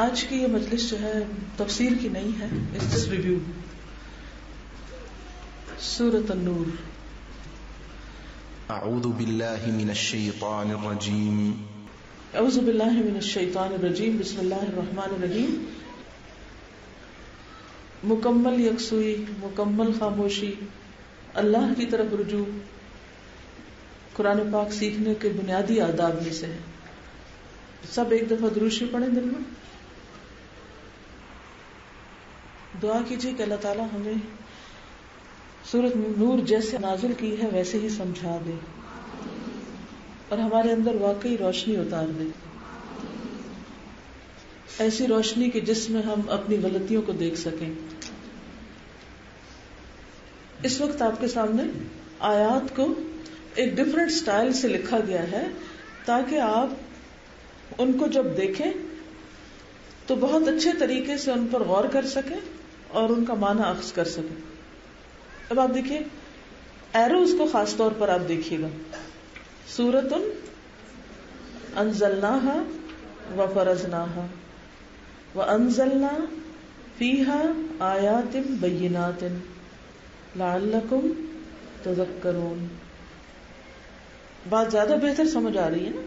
آج کی یہ مجلس جو ہے تفسیر کی نہیں ہے، اس ریویو سورۃ النور۔ اعوذ باللہ من الشیطان الرجیم اعوذ باللہ من الشیطان الرجیم، بسم اللہ الرحمن الرحیم۔ مکمل یکسوئی، مکمل خاموشی، اللہ کی طرف رجوع قرآن پاک سیکھنے کے بنیادی آداب میں سے ہے۔ سب ایک دفعہ درود شریف پڑھیں دل میں، دعا کیجیے کہ اللہ تعالیٰ ہمیں سورۃ نور جیسے نازل کی ہے ویسے ہی سمجھا دے اور ہمارے اندر واقعی روشنی اتار دے، ایسی روشنی کہ جس میں ہم اپنی غلطیوں کو دیکھ سکیں۔ اس وقت آپ کے سامنے آیات کو ایک ڈفرینٹ سٹائل سے لکھا گیا ہے تاکہ آپ ان کو جب دیکھیں تو بہت اچھے طریقے سے ان پر غور کر سکیں اور ان کا معنی اخذ کر سکیں۔ اب آپ دیکھیے ایروز کو خاص طور پر آپ دیکھیے گا، سورۃ انزلناها وفرضناها وانزلنا فیها آیات بینات لعلکم تذکرون۔ بات زیادہ بہتر سمجھ آ رہی ہے نا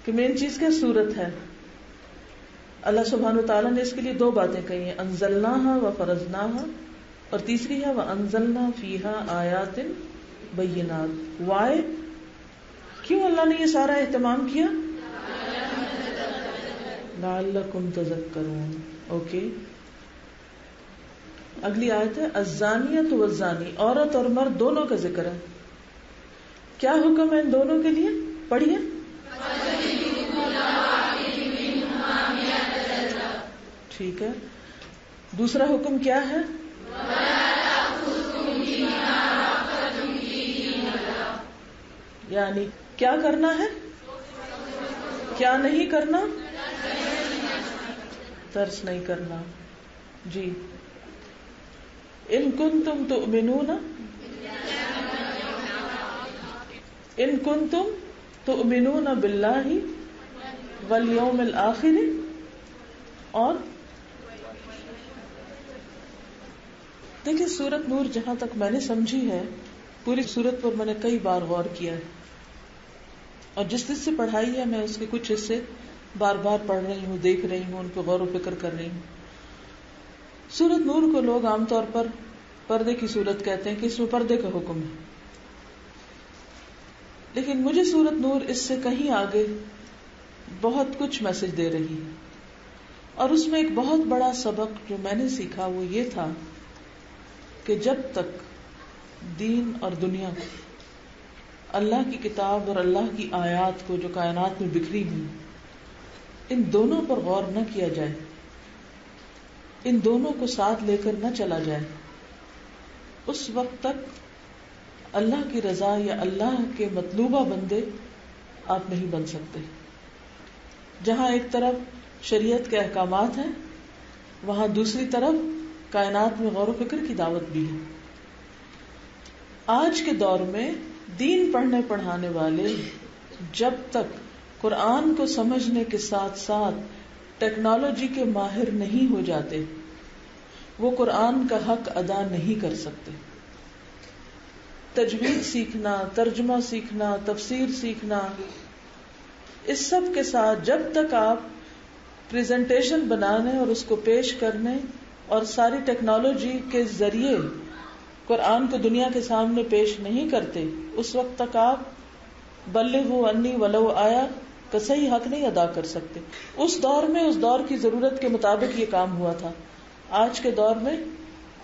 کہ مین چیز کیا سورت ہے۔ اللہ سبحانہ وتعالیٰ نے اس کے لیے دو باتیں کہی ہیں، انزلناها وفرضناها، اور تیسری ہے وانزلنا فیها آیات بینات۔ وائی؟ کیوں اللہ نے یہ سارا اہتمام کیا؟ لعلکم تذکرون۔ اوکے، اگلی آیت ہے الزانیۃ والزانی، عورت اور مرد دونوں کا ذکر ہے۔ کیا حکم ہے ان دونوں کے لیے؟ پڑھیے۔ ٹھیک ہے، دوسرا حکم کیا ہے؟ یعنی کیا کرنا ہے، کیا نہیں کرنا؟ ترس نہیں کرنا۔ جی، ان کنتم تؤمنون باللہ والیوم الآخر، اور دیکھیں سورۃ نور جہاں تک میں نے سمجھی ہے، پوری سورت پر میں نے کئی بار غور کیا ہے، اور جس سے پڑھائی ہے میں اس کے کچھ حصے بار بار پڑھ رہی ہوں، دیکھ رہی ہوں، ان پہ غور و فکر کر رہی ہوں۔ سورۃ نور کو لوگ عام طور پر پردے کی سورت کہتے ہیں کہ اس میں پردے کا حکم ہے، لیکن مجھے سورۃ نور اس سے کہیں آگے بہت کچھ میسج دے رہی ہے، اور اس میں ایک بہت بڑا سبق جو میں نے سیکھا وہ یہ تھا کہ جب تک دین اور دنیا کو، اللہ کی کتاب اور اللہ کی آیات کو جو کائنات میں بکھری ہوئی، ان دونوں پر غور نہ کیا جائے، ان دونوں کو ساتھ لے کر نہ چلا جائے، اس وقت تک اللہ کی رضا یا اللہ کے مطلوبہ بندے آپ نہیں بن سکتے۔ جہاں ایک طرف شریعت کے احکامات ہیں، وہاں دوسری طرف کائنات میں غور و فکر کی دعوت بھی ہے۔ آج کے دور میں دین پڑھنے پڑھانے والے جب تک قرآن کو سمجھنے کے ساتھ ساتھ ٹیکنالوجی کے ماہر نہیں ہو جاتے، وہ قرآن کا حق ادا نہیں کر سکتے۔ تجوید سیکھنا، ترجمہ سیکھنا، تفسیر سیکھنا، اس سب کے ساتھ جب تک آپ پریزنٹیشن بنانے اور اس کو پیش کرنے اور ساری ٹیکنالوجی کے ذریعے قرآن کو دنیا کے سامنے پیش نہیں کرتے، اس وقت تک آپ بلغوا انی ولو آیا کا صحیح حق نہیں ادا کر سکتے۔ اس دور میں اس دور کی ضرورت کے مطابق یہ کام ہوا تھا، آج کے دور میں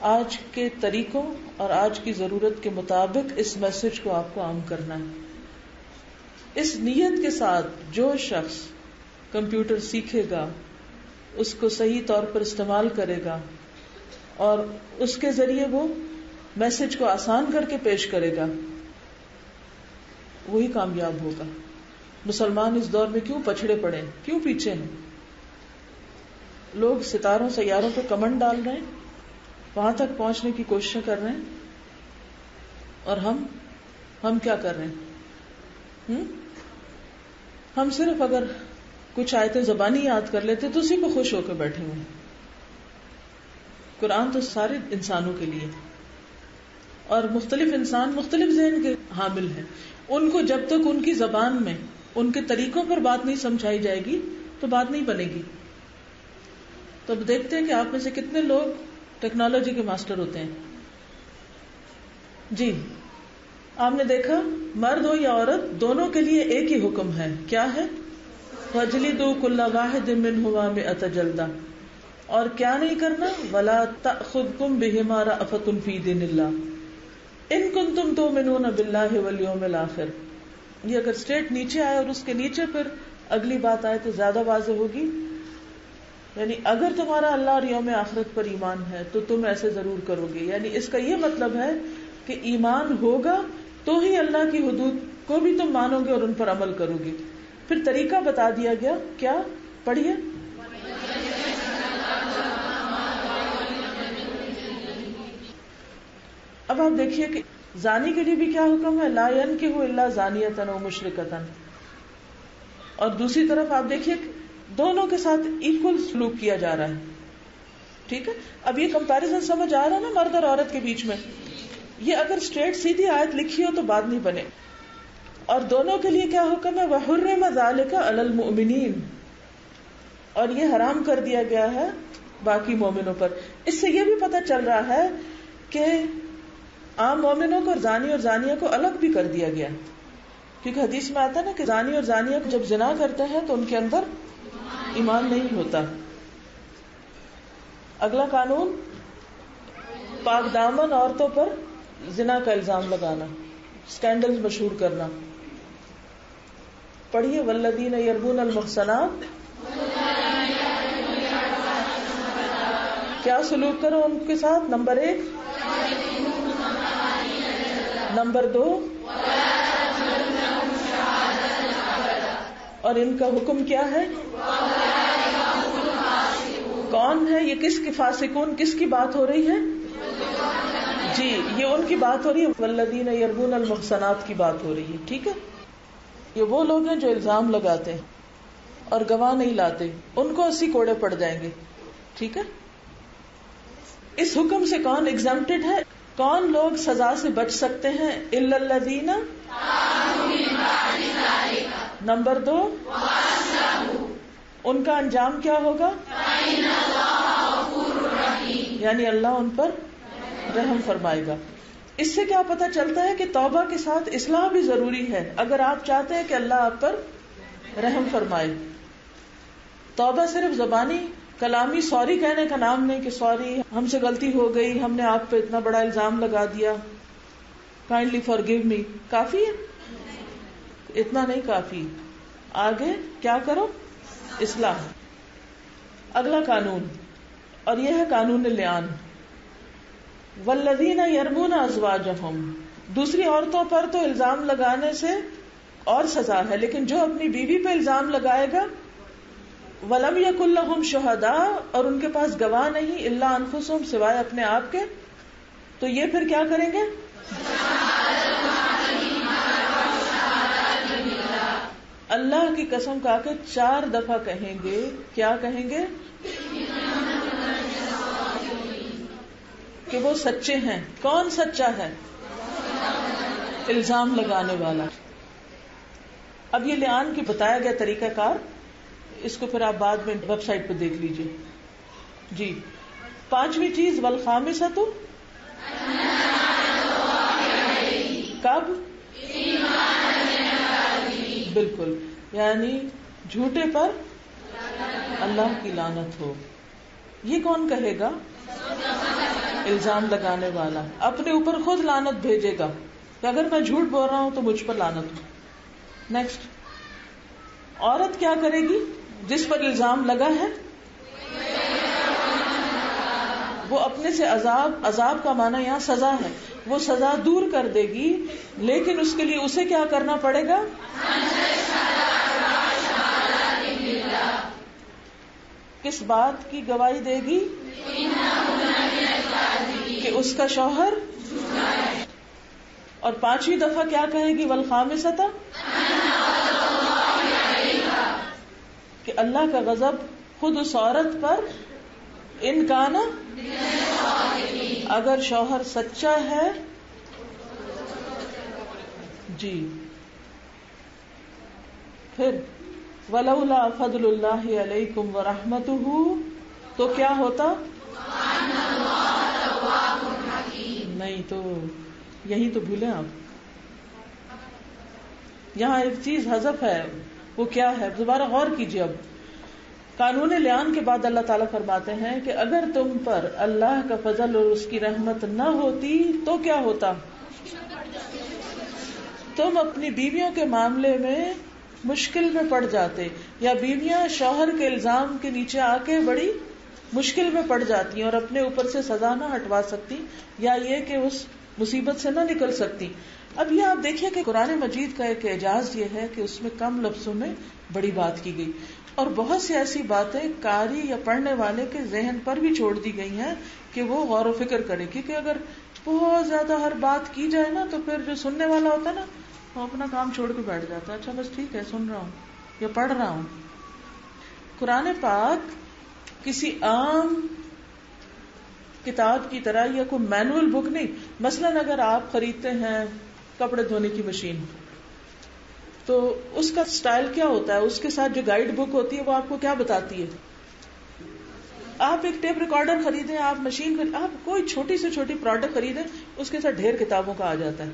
آج کے طریقوں اور آج کی ضرورت کے مطابق اس میسج کو آپ کو عام کرنا ہے۔ اس نیت کے ساتھ جو شخص کمپیوٹر سیکھے گا، اس کو صحیح طور پر استعمال کرے گا اور اس کے ذریعے وہ میسج کو آسان کر کے پیش کرے گا، وہی کامیاب ہوگا۔ مسلمان اس دور میں کیوں پچھڑے پڑے ہیں، کیوں پیچھے ہیں؟ لوگ ستاروں سیاروں پہ کمنڈ ڈال رہے ہیں، وہاں تک پہنچنے کی کوششیں کر رہے ہیں، اور ہم کیا کر رہے ہیں؟ ہم صرف اگر کچھ آیتیں زبانی یاد کر لیتے تو اسی کو خوش ہو کے بیٹھے ہوئے. قرآن تو سارے انسانوں کے لیے، اور مختلف انسان مختلف ذہن کے حامل ہیں. ان کو جب تک ان کی زبان میں ان کے طریقوں پر بات نہیں سمجھائی جائے گی تو بات نہیں بنے گی. تو اب دیکھتے ہیں کہ آپ میں سے کتنے لوگ ٹیکنالوجی کے ماسٹر ہوتے ہیں. جی، آپ نے دیکھا مرد ہو یا عورت دونوں کے لیے ایک ہی حکم ہے. کیا ہے؟ وَاجْلِدُوا كُلَّ وَاحِدٍ مِّنْهُمَا مِائَةَ جَلْدَةٍ. اور کیا نہیں کرنا؟ وَلَا تَأْخُذْكُمْ بِهِمَا رَأْفَةٌ فِي دِينِ اللَّهِ إِن كُنتُمْ تُؤْمِنُونَ بِاللَّهِ وَالْيَوْمِ الْآخِرِ. یہ اگر اسٹریٹ نیچے آئے اور اس کے نیچے پھر اگلی بات آئے تو زیادہ واضح ہوگی. یعنی اگر تمہارا اللہ اور یوم آخرت پر ایمان ہے تو تم ایسے ضرور کرو گے. یعنی اس کا یہ مطلب ہے کہ ایمان ہوگا تو ہی اللہ کی حدود کو بھی تم مانو گے اور ان پر عمل کرو گے. پھر طریقہ بتا دیا گیا. کیا؟ پڑھیے. اب آپ دیکھیے کہ زانی کے لیے بھی کیا حکم ہے؟ لا ينکح الا زانیۃ او مشرکۃ. اور دوسری طرف آپ دیکھیے دونوں کے ساتھ ایکول سلوک کیا جا رہا ہے. ٹھیک ہے، اب یہ کمپیریزن سمجھ آ رہا ہے نا مرد اور عورت کے بیچ میں. یہ اگر اسٹریٹ سیدھی آیت لکھی ہو تو بات نہیں بنے. اور دونوں کے لیے کیا حکم ہے؟ وَحُرِّمَ ذَلِكَ عَلَى الْمُؤْمِنِينَ. اور یہ حرام کر دیا گیا ہے باقی مومنوں پر. اس سے یہ بھی پتہ چل رہا ہے کہ عام مومنوں کو اور زانی اور زانیہ کو الگ بھی کر دیا گیا. کیونکہ حدیث میں آتا ہے نا کہ زانی اور زانیہ جب زنا کرتے ہیں تو ان کے اندر ایمان نہیں ہوتا. اگلا قانون پاک دامن عورتوں پر زنا کا الزام لگانا، اسکینڈل مشہور کرنا. پڑھیے والذین یرمون المحصنات. کیا سلوک کرو ان کے ساتھ؟ نمبر 1. نمبر 2. اور ان کا حکم کیا ہے؟ کون ہے یہ؟ کس کی فاسقون؟ کس کی بات ہو رہی ہے؟ جی، یہ ان کی بات ہو رہی ہے. والذین یرمون المحصنات کی بات ہو رہی ہے. ٹھیک ہے، یہ وہ لوگ ہیں جو الزام لگاتے ہیں اور گواہ نہیں لاتے. ان کو 80 کوڑے پڑ جائیں گے. ٹھیک ہے، اس حکم سے کون ایگزمپٹڈ ہے؟ کون لوگ سزا سے بچ سکتے ہیں؟ الا الذین. نمبر 2. ان کا انجام کیا ہوگا؟ یعنی اللہ ان پر رحم فرمائے گا. اس سے کیا پتہ چلتا ہے کہ توبہ کے ساتھ اصلاح بھی ضروری ہے اگر آپ چاہتے ہیں کہ اللہ آپ پر رحم فرمائے. توبہ صرف زبانی کلامی سوری کہنے کا نام نہیں کہ سوری ہم سے غلطی ہو گئی، ہم نے آپ پہ اتنا بڑا الزام لگا دیا، کائنڈلی فارگیو می. کافی ہے؟ اتنا نہیں کافی. آگے کیا کرو؟ اصلاح. اگلا قانون، اور یہ ہے قانون لعان. والذین یرمون ازواجہم. دوسری عورتوں پر تو الزام لگانے سے اور سزا ہے، لیکن جو اپنی بیوی پہ الزام لگائے گا ولم یکن لہم شہداء، اور ان کے پاس گواہ نہیں، الا انفسہم، سوائے اپنے آپ کے، تو یہ پھر کیا کریں گے؟ اللہ کی قسم کھا کے 4 دفعہ کہیں گے. کیا کہیں گے؟ کہ وہ سچے ہیں. کون سچا ہے؟ الزام لگانے والا. اب یہ لعان کی بتایا گیا طریقہ کار، اس کو پھر آپ بعد میں ویب سائٹ پہ دیکھ لیجئے. جی، 5ویں چیز والخامسۃ. کب؟ بالکل، یعنی جھوٹے پر اللہ کی لعنت ہو. یہ کون کہے گا؟ الزام لگانے والا. اپنے اوپر خود لعنت بھیجے گا کہ اگر میں جھوٹ بول رہا ہوں تو مجھ پر لعنت ہو. نیکسٹ، عورت کیا کرے گی جس پر الزام لگا ہے؟ وہ اپنے سے عذاب کا معنی یہاں سزا ہے، وہ سزا دور کر دے گی، لیکن اس کے لیے اسے کیا کرنا پڑے گا؟ کس بات کی گواہی دے گی؟ کہ اس کا شوہر. اور 5ویں دفعہ کیا کہے گی؟ والخامسۃ. کہ اللہ کا غضب خود اس عورت پر ان کا نا اگر شوہر سچا ہے جی. پھر ولولا فضل اللہ علیکم ورحمتہ تو کیا ہوتا؟ نہیں تو یہی تو بھولے آپ. یہاں ایک چیز حذف ہے, وہ کیا ہے؟ دوبارہ غور کیجیے. اب قانون لعان کے بعد اللہ تعالیٰ فرماتے ہیں کہ اگر تم پر اللہ کا فضل اور اس کی رحمت نہ ہوتی تو کیا ہوتا؟ تم اپنی بیویوں کے معاملے میں مشکل میں پڑ جاتے, یا بیویاں شوہر کے الزام کے نیچے آ کے بڑی مشکل میں پڑ جاتی اور اپنے اوپر سے سزا نہ ہٹوا سکتی, یا یہ کہ اس مصیبت سے نہ نکل سکتی. اب یہ آپ دیکھیے کہ قرآن مجید کا ایک اعجاز یہ ہے کہ اس میں کم لفظوں میں بڑی بات کی گئی, اور بہت سی ایسی باتیں قاری یا پڑھنے والے کے ذہن پر بھی چھوڑ دی گئی ہیں کہ وہ غور و فکر کرے. کیونکہ اگر بہت زیادہ ہر بات کی جائے نا تو پھر جو سننے والا ہوتا ہے نا وہ اپنا کام چھوڑ کے بیٹھ جاتا ہے. اچھا بس ٹھیک ہے, سن رہا ہوں یا پڑھ رہا ہوں. قرآن پاک کسی عام کتاب کی طرح یا کوئی مینول بک نہیں. مثلاً اگر آپ خریدتے ہیں کپڑے دھونے کی مشین تو اس کا سٹائل کیا ہوتا ہے؟ اس کے ساتھ جو گائیڈ بک ہوتی ہے وہ آپ کو کیا بتاتی ہے؟ آپ ایک ٹیپ ریکارڈر خریدیں, آپ مشین خریدیں, آپ کوئی چھوٹی سے چھوٹی پروڈکٹ خریدیں, اس کے ساتھ ڈھیر کتابوں کا آ جاتا ہے.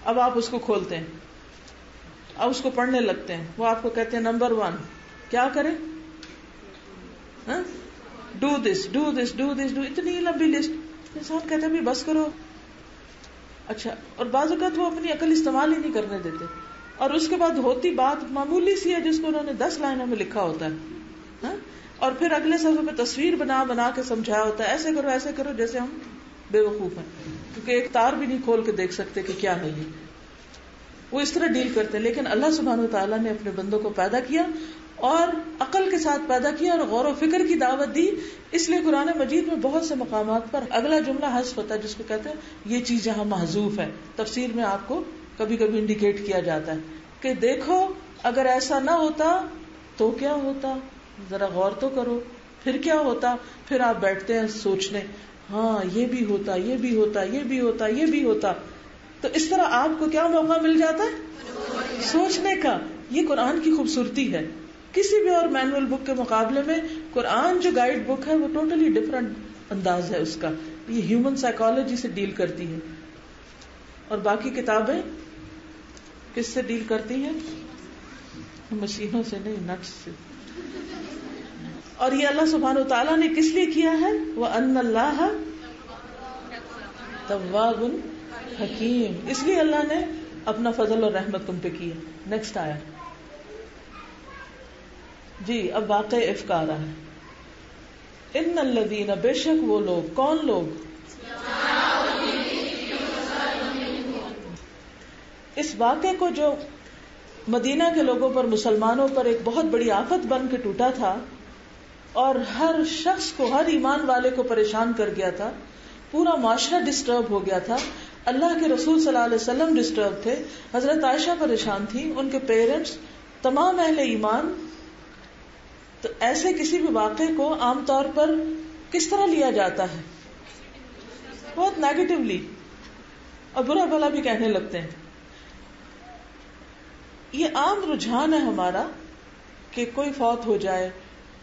اب آپ اس کو کھولتے ہیں, اب اس کو پڑھنے لگتے ہیں. وہ آپ کو کہتے ہیں نمبر 1 کیا کریں, do this do this do this do, اتنی لمبی لسٹ. انسان کہتے ہیں بس کرو. اچھا, اور بعض اوقات وہ اپنی عقل استعمال ہی نہیں کرنے دیتے, اور اس کے بعد ہوتی بات معمولی سی ہے جس کو انہوں نے 10 لائنوں میں لکھا ہوتا ہے, اور پھر اگلے صفحے پہ تصویر بنا بنا کے سمجھایا ہوتا ہے ایسے کرو جیسے ہم بے وقوف ہیں, کیونکہ ایک تار بھی نہیں کھول کے دیکھ سکتے کہ کیا ہے یہ. وہ اس طرح ڈیل کرتے ہیں. لیکن اللہ سبحانہ وتعالیٰ نے اپنے بندوں کو پیدا کیا اور عقل کے ساتھ پیدا کیا اور غور و فکر کی دعوت دی. اس لیے قرآن مجید میں بہت سے مقامات پر اگلا جملہ حذف ہوتا ہے جس کو کہتے ہیں یہ چیز یہاں محذوف ہے. تفسیر میں آپ کو کبھی کبھی انڈیکیٹ کیا جاتا ہے کہ دیکھو اگر ایسا نہ ہوتا تو کیا ہوتا, ذرا غور تو کرو. پھر کیا ہوتا؟ پھر آپ بیٹھتے ہیں سوچنے, ہاں یہ بھی ہوتا, یہ بھی ہوتا, یہ بھی ہوتا, یہ بھی ہوتا. تو اس طرح آپ کو کیا موقع مل جاتا ہے سوچنے کا. یہ قرآن کی خوبصورتی ہے. کسی بھی اور مینول بک کے مقابلے میں قرآن جو گائیڈ بک ہے وہ ٹوٹلی ڈفرنٹ انداز ہے اس کا. یہ ہیومن سائیکالوجی سے ڈیل کرتی ہے, اور باقی کتابیں کس سے ڈیل کرتی ہیں؟ مشینوں سے نہیں, نٹس سے. اور یہ اللہ سبحانہ وتعالیٰ نے کس لیے کیا ہے؟ وَأَنَّ اللَّهَ تَوَّابٌ حکیم. اس لیے اللہ نے اپنا فضل اور رحمت تم پہ کی ہے. نیکسٹ آیا جی. اب واقع افک آ رہا ہے. ان الذین, بے شک وہ لوگ. کون لوگ؟ اس واقعے کو جو مدینہ کے لوگوں پر, مسلمانوں پر ایک بہت بڑی آفت بن کے ٹوٹا تھا اور ہر شخص کو, ہر ایمان والے کو پریشان کر گیا تھا, پورا معاشرہ ڈسٹرب ہو گیا تھا. اللہ کے رسول صلی اللہ علیہ وسلم ڈسٹرب تھے, حضرت عائشہ پریشان تھی, ان کے پیرنٹس, تمام اہل ایمان. تو ایسے کسی بھی واقعے کو عام طور پر کس طرح لیا جاتا ہے؟ بہت نیگیٹولی, اور برا بھلا بھی کہنے لگتے ہیں. یہ عام رجحان ہے ہمارا کہ کوئی فوت ہو جائے,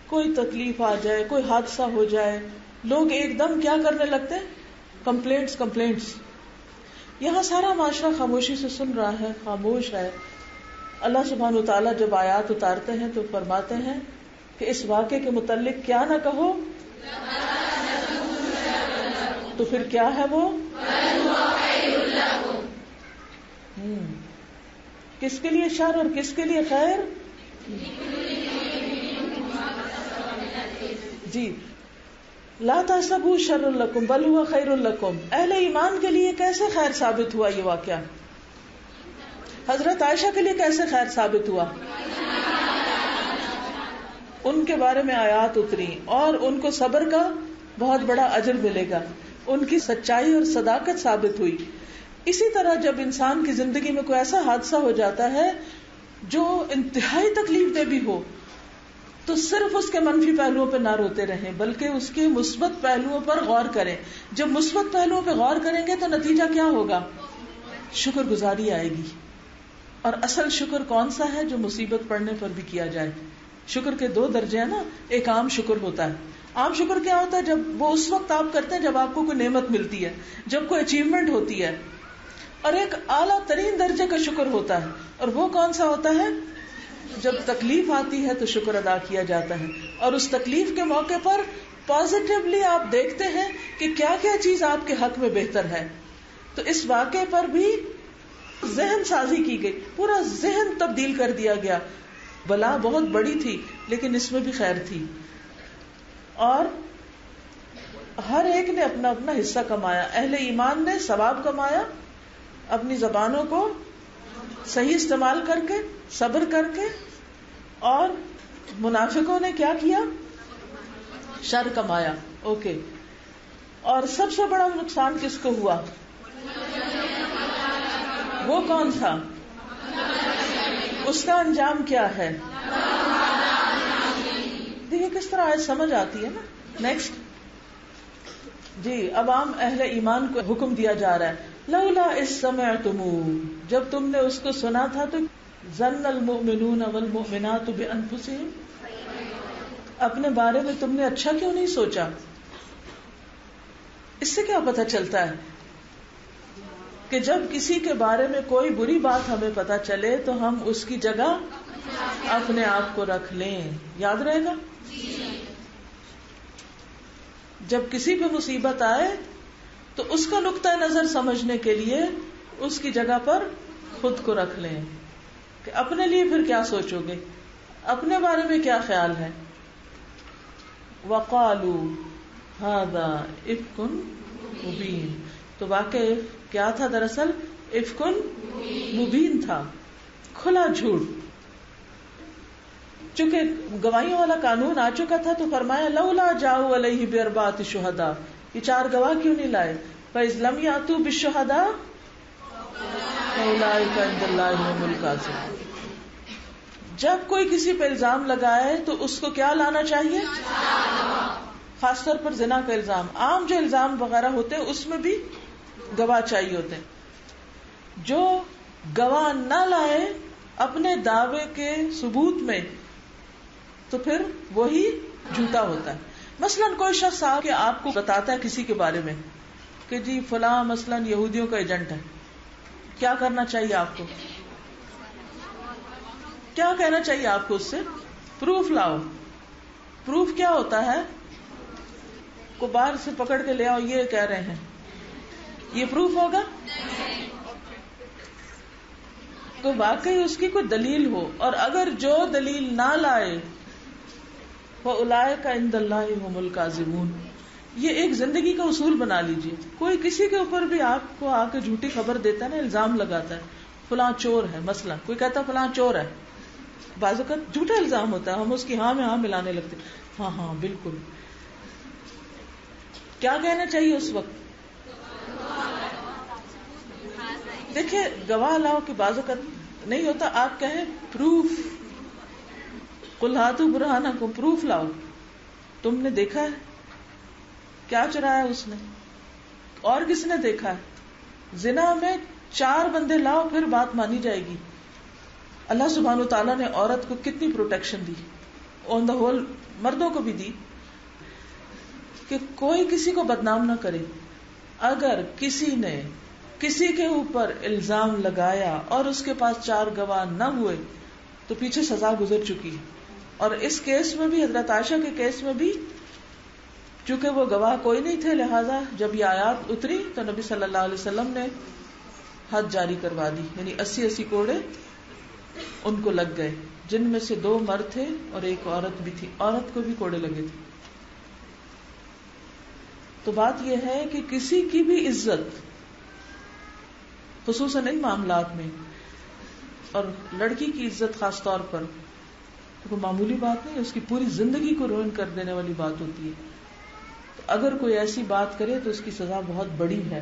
کوئی تکلیف آ جائے, کوئی حادثہ ہو جائے, لوگ ایک دم کیا کرنے لگتے ہیں؟ کمپلینٹس. یہاں سارا معاشرہ خاموشی سے سن رہا ہے, خاموش ہے. اللہ سبحانہ وتعالیٰ جب آیات اتارتے ہیں تو فرماتے ہیں کہ اس واقعے کے متعلق کیا نہ کہو, تو پھر کیا ہے وہ؟ کس کے لیے شر اور کس کے لیے خیر؟ جی. لا تحسبوا شر لکم بل هو خیر لکم. اہل ایمان کے لیے کیسے خیر ثابت ہوا یہ واقعہ؟ حضرت عائشہ کے لیے کیسے خیر ثابت ہوا؟ ان کے بارے میں آیات اتری اور ان کو صبر کا بہت بڑا اجر ملے گا, ان کی سچائی اور صداقت ثابت ہوئی. اسی طرح جب انسان کی زندگی میں کوئی ایسا حادثہ ہو جاتا ہے جو انتہائی تکلیف دہ بھی ہو, تو صرف اس کے منفی پہلوؤں پہ نہ روتے رہیں بلکہ اس کے مثبت پہلوؤں پر غور کریں. جب مثبت پہلوؤں پہ غور کریں گے تو نتیجہ کیا ہوگا؟ شکر گزاری آئے گی. اور اصل شکر کون سا ہے؟ جو مصیبت پڑنے پر بھی کیا جائے. شکر کے 2 درجے ہیں نا. ایک عام شکر ہوتا ہے. عام شکر کیا ہوتا ہے؟ جب وہ اس وقت آپ کرتے ہیں جب آپ کو کوئی نعمت ملتی ہے, جب کوئی اچیومنٹ ہوتی ہے. اور ایک اعلیٰ ترین درجے کا شکر ہوتا ہے, اور وہ کون سا ہوتا ہے؟ جب تکلیف آتی ہے تو شکر ادا کیا جاتا ہے, اور اس تکلیف کے موقع پر پازیٹیولی آپ دیکھتے ہیں کہ کیا کیا چیز آپ کے حق میں بہتر ہے. تو اس واقعے پر بھی ذہن سازی کی گئی, پورا ذہن تبدیل کر دیا گیا. بلا بہت بڑی تھی لیکن اس میں بھی خیر تھی, اور ہر ایک نے اپنا اپنا حصہ کمایا. اہل ایمان نے ثواب کمایا اپنی زبانوں کو صحیح استعمال کر کے, صبر کر کے, اور منافقوں نے کیا کیا؟ شر کمایا. اوکے. اور سب سے بڑا نقصان کس کو ہوا؟ وہ کون تھا؟ اس کا انجام کیا ہے؟ دیکھیں کس طرح آج سمجھ آتی ہے نا. نیکسٹ جی, اب عام اہل ایمان کو حکم دیا جا رہا ہے, لولا اذ سمعتموہ, جب تم نے اس کو سنا تھا تو ظن المؤمنون والمؤمنات بانفسہم, اپنے بارے میں تم نے اچھا کیوں نہیں سوچا؟ اس سے کیا پتہ چلتا ہے کہ جب کسی کے بارے میں کوئی بری بات ہمیں پتہ چلے تو ہم اس کی جگہ اپنے آپ کو رکھ لیں. یاد رہے گا؟ جب کسی پہ مصیبت آئے تو اس کا نقطہ نظر سمجھنے کے لیے اس کی جگہ پر خود کو رکھ لیں کہ اپنے لیے پھر کیا سوچو گے, اپنے بارے میں کیا خیال ہے. وَقَالُوا هَذَا إِفْكٌ مُبِينٌ, تو واقع کیا تھا؟ دراصل افکن مبین تھا, کھلا جھوٹ. چونکہ گواہیوں والا قانون آ چکا تھا تو فرمایا لولا جاؤ علیہ باربعۃ شہداء, یہ 4 گواہ کیوں نہیں لائے؟ فإذ لم یأتوا بالشہداء فأولئک عند اللہ هم الکاذبون. جب کوئی کسی پہ الزام لگائے تو اس کو کیا لانا چاہیے؟ خاص طور پر زنا کا الزام. عام جو الزام وغیرہ ہوتے ہیں اس میں بھی گواہ چاہیے ہوتے ہیں. جو گواہ نہ لائے اپنے دعوے کے ثبوت میں تو پھر وہی جھوٹا ہوتا ہے. مثلاً کوئی شخص آ کے آپ کو بتاتا ہے کسی کے بارے میں کہ جی فلاں مثلاً یہودیوں کا ایجنٹ ہے, کیا کرنا چاہیے آپ کو؟ کیا کہنا چاہیے آپ کو؟ اس سے پروف لاؤ. پروف کیا ہوتا ہے؟ کو باہر سے پکڑ کے لے آؤ, یہ کہہ رہے ہیں, یہ پروف ہوگا؟ تو واقعی اس کی کوئی دلیل ہو, اور اگر جو دلیل نہ لائے فَأُولَئِكَ عِندَ اللَّهِ هُمُ الْكَاذِبُونَ. یہ ایک زندگی کا اصول بنا لیجئے. کوئی کسی کے اوپر بھی آپ کو آ کے جھوٹی خبر دیتا ہے نا, الزام لگاتا ہے فلاں چور ہے, مثلا کوئی کہتا ہے فلاں چور ہے, بعض اوقات جھوٹا الزام ہوتا ہے, ہم اس کی ہاں میں ہاں ملانے لگتے, ہاں ہاں بالکل. کیا کہنا چاہیے اس وقت؟ دیکھیں گواہ لاؤ کہ بعض اوقات نہیں ہوتا, آپ کہیں پروف, قل ہاتوا برہانکم, پروف لاؤ. تم نے دیکھا ہے کیا چرایا اس نے, اور کس نے دیکھا ہے؟ زنا میں 4 بندے لاؤ پھر بات مانی جائے گی. اللہ سبحانہ وتعالیٰ نے عورت کو کتنی protection the, on the whole مردوں کو بھی دی, کہ کوئی کسی کو بدنام نہ کرے. اگر کسی نے کسی کے اوپر الزام لگایا اور اس کے پاس 4 گواہ نہ ہوئے تو پیچھے سزا گزر چکی ہے. اور اس کیس میں بھی, حضرت عائشہ کے کیس میں بھی, چونکہ وہ گواہ کوئی نہیں تھے, لہذا جب یہ آیات اتری تو نبی صلی اللہ علیہ وسلم نے حد جاری کروا دی, یعنی 80 کوڑے ان کو لگ گئے, جن میں سے 2 مرد تھے اور 1 عورت بھی تھی. عورت کو بھی کوڑے لگے تھے. تو بات یہ ہے کہ کسی کی بھی عزت, خصوصاً ان معاملات میں, اور لڑکی کی عزت خاص طور پر, کوئی معمولی بات نہیں, اس کی پوری زندگی کو روئن کر دینے والی بات ہوتی ہے. تو اگر کوئی ایسی بات کرے تو اس کی سزا بہت بڑی ہے.